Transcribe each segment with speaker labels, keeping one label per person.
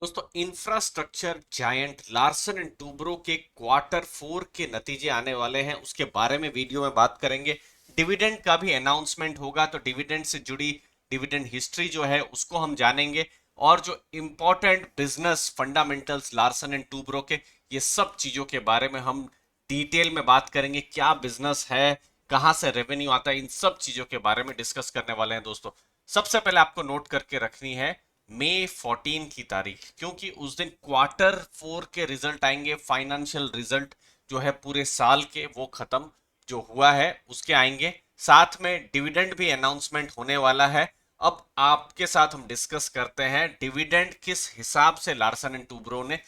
Speaker 1: दोस्तों, infrastructure giant Larsen and Toubro के quarter 4 के नतीजे आने वाले हैं। उसके बारे में वीडियो में बात करेंगे। डिविडेंड का भी अनाउंसमेंट होगा, तो डिविडेंड से जुड़ी डिविडेंड हिस्ट्री जो है उसको हम जानेंगे। और जो important business fundamentals Larsen and Toubro के, ये सब चीजों के बारे में हम डिटेल में बात करेंगे। क्या बिजनेस है, कहाँ से रेवेन्यू आता है, इन सब चीजों के बारे में डिस्कस करने वाले हैं दोस्तों। सबसे पहले आपको नोट करके रखनी है मई 14 की तारीख, क्योंकि उस दिन क्वार्टर 4 के रिजल्ट आएंगे। फाइनेंशियल रिजल्ट जो है पूरे साल के, वो खत्म जो हुआ है उसके आएंगे। साथ में डिविडेंड भी अनाउंसमेंट होने वाला है। अब आपके साथ हम डिस्कस करते हैं डिविडेंड किस हिसाब से लार्सन एंड टूब्रो ने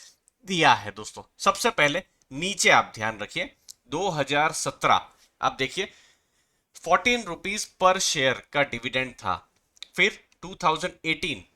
Speaker 1: दिया है। दोस्तों, सबसे पहले नीचे आप ध्यान रखिए, 2017 आप देखिए, 14 रुपीज पर शेयर का डिविडेंड था। फिर 2018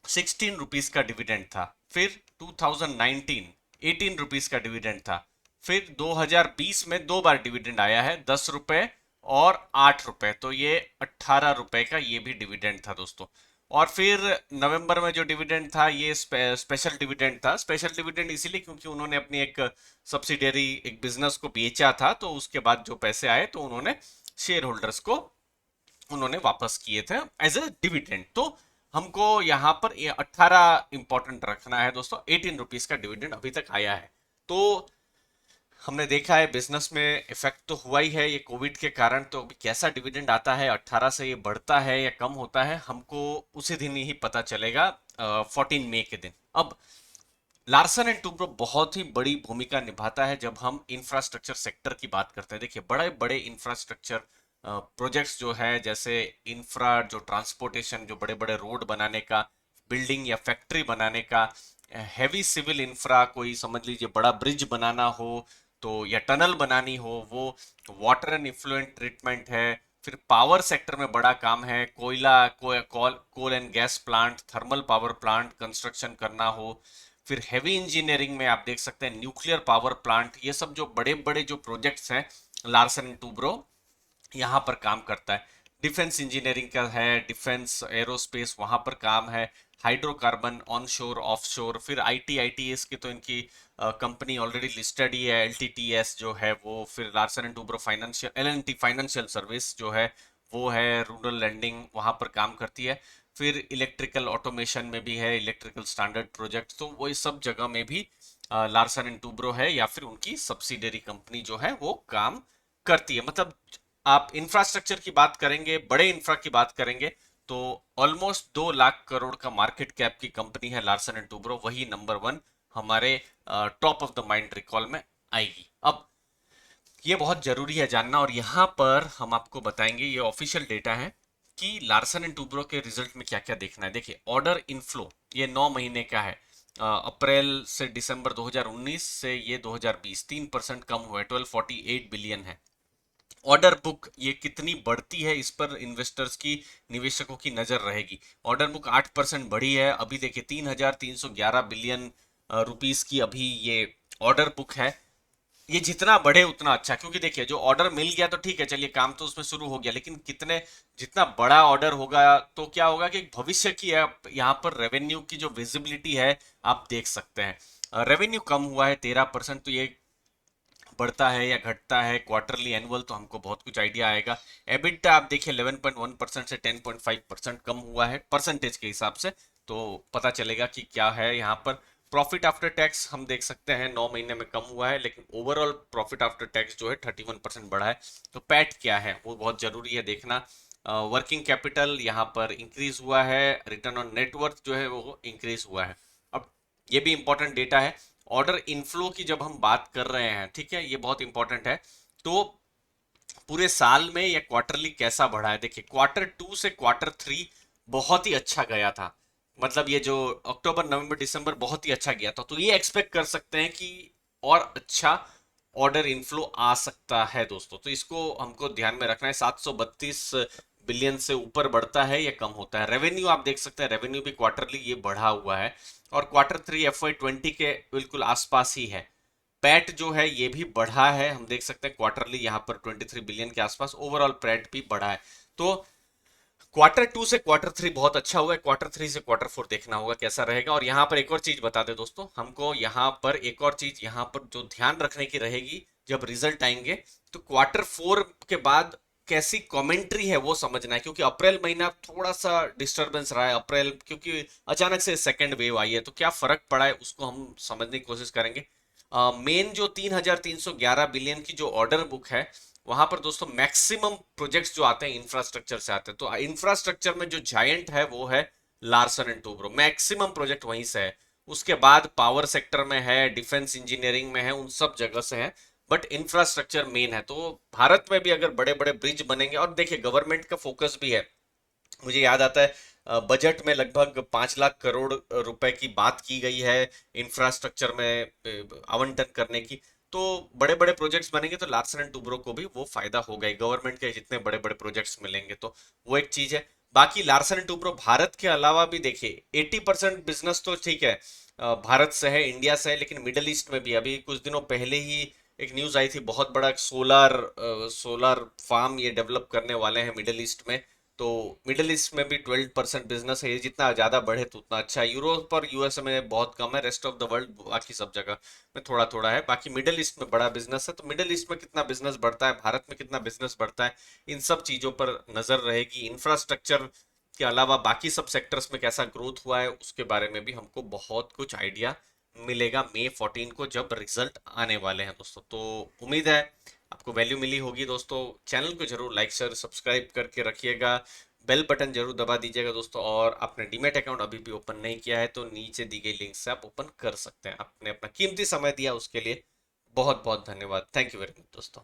Speaker 1: 16 रुपीज का डिविडेंड था। फिर 2019 18 रुपीज का डिविडेंड था। फिर 2020 में दो बार डिविडेंड आया है, 10 रुपए और 8 रुपए, तो ये 18 रुपए का ये भी डिविडेंड था दोस्तों। और फिर नवंबर में जो डिविडेंड था ये स्पेशल डिविडेंड था। स्पेशल डिविडेंड इसीलिए क्योंकि उन्होंने अपनी एक सब्सिडियरी एक बिजनेस को बेचा था, तो उसके बाद जो पैसे आए तो उन्होंने शेयर होल्डर्स को उन्होंने वापस किए थे एज ए डिविडेंड। तो हमको यहाँ पर ये 18 इंपॉर्टेंट रखना है दोस्तों। 18 रुपीज का डिविडेंड अभी तक आया है। तो हमने देखा है बिजनेस में इफेक्ट तो हुआ ही है ये कोविड के कारण। तो अभी कैसा डिविडेंड आता है, 18 से ये बढ़ता है या कम होता है, हमको उसी दिन ही पता चलेगा, 14 मई के दिन। अब लार्सन एंड टूब्रो बहुत ही बड़ी भूमिका निभाता है जब हम इंफ्रास्ट्रक्चर सेक्टर की बात करते हैं। देखिए, बड़े बड़े इंफ्रास्ट्रक्चर प्रोजेक्ट्स जो है, जैसे इंफ्रा जो ट्रांसपोर्टेशन, जो बड़े बड़े रोड बनाने का, बिल्डिंग या फैक्ट्री बनाने का, हैवी सिविल इंफ्रा, कोई समझ लीजिए बड़ा ब्रिज बनाना हो तो, या टनल बनानी हो, वो वाटर एंड इफ्लुएंट ट्रीटमेंट है। फिर पावर सेक्टर में बड़ा काम है, कोयला coal and gas plant, thermal power plant construction करना हो। फिर हैवी इंजीनियरिंग में आप देख सकते हैं न्यूक्लियर पावर प्लांट, ये सब जो बड़े बड़े जो प्रोजेक्ट्स हैं, लार्सन एंड टूब्रो यहाँ पर काम करता है। डिफेंस इंजीनियरिंग का है, डिफेंस एरोस्पेस वहां पर काम है। हाइड्रोकार्बन ऑन शोर ऑफ शोर, फिर आईटीएस की तो इनकी कंपनी ऑलरेडी लिस्टेड ही है, एलटीटीएस जो है वो। फिर Larsen and Toubro financial, L and T financial service जो है वो है, रूरल लैंडिंग वहां पर काम करती है। फिर इलेक्ट्रिकल ऑटोमेशन में भी है, इलेक्ट्रिकल स्टैंडर्ड प्रोजेक्ट, तो वो इस सब जगह में भी लार्सन एंड टूब्रो है या फिर उनकी सब्सिडरी कंपनी जो है वो काम करती है। मतलब आप इंफ्रास्ट्रक्चर की बात करेंगे, बड़े इंफ्रा की बात करेंगे, तो ऑलमोस्ट 2 लाख करोड़ का मार्केट कैप की कंपनी है लार्सन एंड टूब्रो, वही नंबर 1 हमारे top of the mind recall में आएगी। अब ये बहुत जरूरी है जानना, और यहाँ पर हम आपको बताएंगे, ये ऑफिशियल डेटा है कि लार्सन एंड टूब्रो के रिजल्ट में क्या क्या देखना है। देखिए, ऑर्डर इनफ्लो ये 9 महीने का है। अप्रैल से दिसंबर 2019 से ये 2020 3% कम हुआ है, 1248 बिलियन है। ऑर्डर बुक ये कितनी बढ़ती है, इस पर इन्वेस्टर्स की, निवेशकों की नजर रहेगी। ऑर्डर बुक 8% बढ़ी है। अभी देखिए 3,311 बिलियन रुपीस की अभी ये ऑर्डर बुक है। ये जितना बढ़े उतना अच्छा, क्योंकि देखिए जो ऑर्डर मिल गया तो ठीक है, चलिए काम तो उसमें शुरू हो गया, लेकिन कितने, जितना बड़ा ऑर्डर होगा तो क्या होगा कि भविष्य की यहाँ पर रेवेन्यू की जो विजिबिलिटी है आप देख सकते हैं। रेवेन्यू कम हुआ है 13%, तो ये बढ़ता है या घटता है क्वार्टरली एनुअल तो हमको बहुत कुछ आइडिया आएगा। एबिटा आप देखिए 11.1% से 10.5% कम हुआ है परसेंटेज के हिसाब से, तो पता चलेगा कि क्या है यहाँ पर। प्रॉफिट आफ्टर टैक्स हम देख सकते हैं 9 महीने में कम हुआ है, लेकिन ओवरऑल प्रॉफिट आफ्टर टैक्स जो है 31% बढ़ा है। तो पैट क्या है वो बहुत जरूरी है देखना। वर्किंग कैपिटल यहाँ पर इंक्रीज हुआ है, रिटर्न ऑन नेटवर्थ जो है वो इंक्रीज हुआ है। अब ये भी इंपॉर्टेंट डेटा है। ऑर्डर इनफ्लो की जब हम बात कर रहे हैं, ठीक है, ये बहुत इंपॉर्टेंट है। तो पूरे साल में या क्वार्टरली कैसा बढ़ा है, देखिए क्वार्टर 2 से क्वार्टर 3 बहुत ही अच्छा गया था। मतलब ये जो अक्टूबर नवंबर दिसंबर बहुत ही अच्छा गया था, तो ये एक्सपेक्ट कर सकते हैं कि और अच्छा ऑर्डर इनफ्लो आ सकता है दोस्तों। तो इसको हमको ध्यान में रखना है। 732 बिलियन से ऊपर बढ़ता है या कम होता है। रेवेन्यू आप देख सकते हैं, रेवेन्यू भी क्वार्टरली ये बढ़ा हुआ है, और क्वार्टर 3 FY 20 के बिल्कुल आसपास ही है। पैट जो है ये भी बढ़ा है, हम देख सकते हैं क्वार्टरली यहाँ पर 23 बिलियन के आसपास। ओवरऑल पैट भी बढ़ा है। तो क्वार्टर टू से क्वार्टर थ्री बहुत अच्छा हुआ है, क्वार्टर थ्री से क्वार्टर फोर देखना होगा कैसा रहेगा। और यहाँ पर एक और चीज बता दे दोस्तों, हमको यहाँ पर एक और चीज यहाँ पर जो ध्यान रखने की रहेगी जब रिजल्ट आएंगे, तो क्वार्टर फोर के बाद कैसी कमेंट्री है वो समझना है, क्योंकि अप्रैल महीना थोड़ा सा डिस्टरबेंस रहा है अप्रैल, क्योंकि अचानक से सेकंड वेव आई है, तो क्या फर्क पड़ा है उसको हम समझने की कोशिश करेंगे। मेन जो 3,311 बिलियन की जो ऑर्डर बुक है, वहां पर दोस्तों मैक्सिमम प्रोजेक्ट्स जो आते हैं इंफ्रास्ट्रक्चर से आते हैं, तो इंफ्रास्ट्रक्चर में जो जायंट है वो है Larsen and Toubro, maximum project वहीं से है। उसके बाद पावर सेक्टर में है, डिफेंस इंजीनियरिंग में है, उन सब जगह से है, बट इंफ्रास्ट्रक्चर मेन है। तो भारत में भी अगर बड़े बड़े ब्रिज बनेंगे, और देखिए गवर्नमेंट का फोकस भी है, मुझे याद आता है बजट में लगभग 5 लाख करोड़ रुपए की बात की गई है इंफ्रास्ट्रक्चर में आवंटन करने की। तो बड़े बड़े प्रोजेक्ट्स बनेंगे तो लार्सन एंड टूब्रो को भी वो फायदा होगा ही, गवर्नमेंट के जितने बड़े बड़े प्रोजेक्ट्स मिलेंगे तो वो एक चीज है। बाकी लार्सन एंड टूब्रो भारत के अलावा भी देखिए 80% बिजनेस तो ठीक है भारत से है, इंडिया से है, लेकिन मिडल ईस्ट में भी अभी कुछ दिनों पहले ही एक न्यूज आई थी, बहुत बड़ा सोलर फार्म ये डेवलप करने वाले हैं मिडल ईस्ट में। तो मिडिल ईस्ट में भी 12% बिजनेस है, ये जितना ज्यादा बढ़े तो उतना अच्छा है। यूरोप और यूएसए में बहुत कम है, रेस्ट ऑफ द वर्ल्ड बाकी सब जगह में थोड़ा थोड़ा है, बाकी मिडिल ईस्ट में बड़ा बिजनेस है। तो मिडिल ईस्ट में कितना बिजनेस बढ़ता है, भारत में कितना बिजनेस बढ़ता है, इन सब चीजों पर नजर रहेगी। इंफ्रास्ट्रक्चर के अलावा बाकी सब सेक्टर्स में कैसा ग्रोथ हुआ है उसके बारे में भी हमको बहुत कुछ आइडिया मिलेगा May 14 को जब रिजल्ट आने वाले हैं दोस्तों। तो उम्मीद है आपको वैल्यू मिली होगी दोस्तों। चैनल को जरूर लाइक शेयर सब्सक्राइब करके रखिएगा, बेल बटन जरूर दबा दीजिएगा दोस्तों। और आपने डीमैट अकाउंट अभी भी ओपन नहीं किया है तो नीचे दी गई लिंक से आप ओपन कर सकते हैं। आपने अपना कीमती समय दिया उसके लिए बहुत बहुत धन्यवाद। थैंक यू वेरी मच दोस्तों।